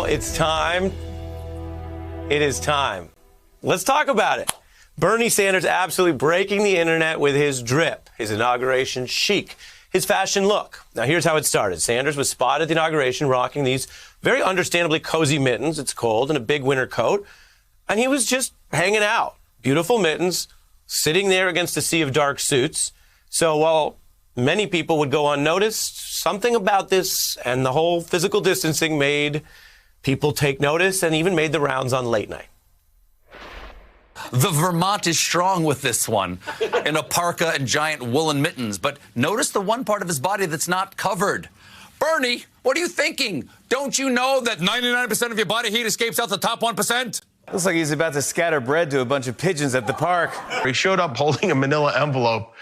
It's time. It is time. Let's talk about it. Bernie Sanders absolutely breaking the internet with his drip, his inauguration chic, his fashion look. Now, here's how it started. Sanders was spotted at the inauguration rocking these very understandably cozy mittens. It's cold, and a big winter coat. And he was just hanging out. Beautiful mittens, sitting there against a sea of dark suits. So while many people would go unnoticed, something about this and the whole physical distancing made people take notice and even made the rounds on late night. The Vermont is strong with this one, in a parka and giant woolen mittens. But notice the one part of his body that's not covered. Bernie, what are you thinking? Don't you know that 99% of your body heat escapes out the top 1%? Looks like he's about to scatter bread to a bunch of pigeons at the park. He showed up holding a manila envelope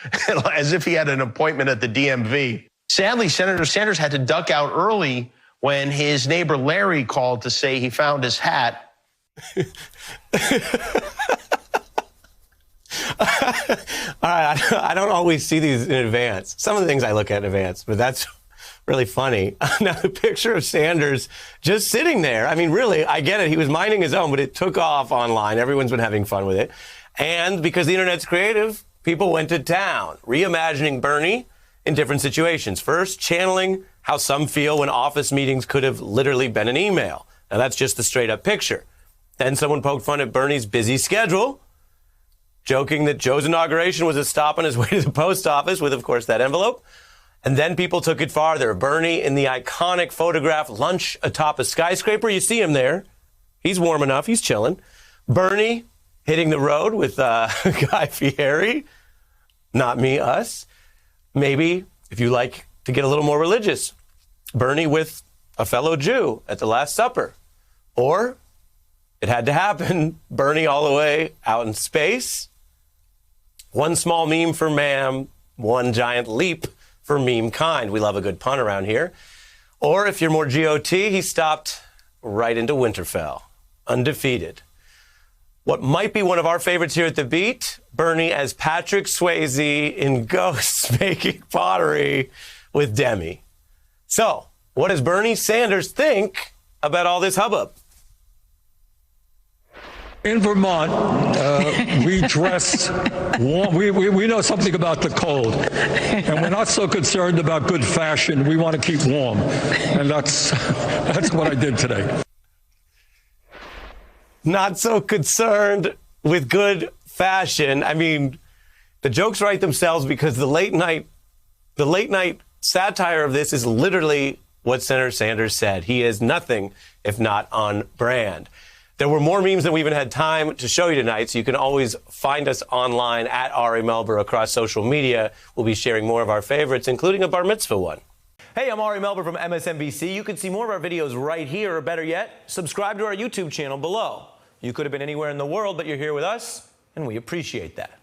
as if he had an appointment at the DMV. Sadly, Senator Sanders had to duck out early when his neighbor Larry called to say he found his hat. All right, I don't always see these in advance. Some of the things I look at in advance, but that's really funny. Now, the picture of Sanders just sitting there. I mean, really, I get it. He was minding his own, but it took off online. Everyone's been having fun with it. And because the internet's creative, people went to town, reimagining Bernie in different situations. First, channeling how some feel when office meetings could have literally been an email. Now, that's just the straight-up picture. Then someone poked fun at Bernie's busy schedule, joking that Joe's inauguration was a stop on his way to the post office with, of course, that envelope. And then people took it farther. Bernie in the iconic photograph lunch atop a skyscraper. You see him there. He's warm enough. He's chilling. Bernie hitting the road with Guy Fieri. Not me, us. Maybe, if you like to get a little more religious, Bernie with a fellow Jew at the Last Supper. Or, it had to happen, Bernie all the way out in space. One small meme for ma'am, one giant leap for meme kind. We love a good pun around here. Or if you're more GOT, he stopped right into Winterfell, undefeated. What might be one of our favorites here at The Beat, Bernie as Patrick Swayze in Ghosts making pottery with Demi. So, what does Bernie Sanders think about all this hubbub? In Vermont, we dress warm. We know something about the cold, and we're not so concerned about good fashion. We want to keep warm, and that's what I did today. Not so concerned with good fashion. I mean, the jokes write themselves because the late night satire of this is literally what Senator Sanders said. He is nothing if not on brand. There were more memes than we even had time to show you tonight, so you can always find us online at Ari Melber across social media. We'll be sharing more of our favorites, including a bar mitzvah one. Hey, I'm Ari Melber from MSNBC. You can see more of our videos right here, or better yet, subscribe to our YouTube channel below. You could have been anywhere in the world, but you're here with us, and we appreciate that.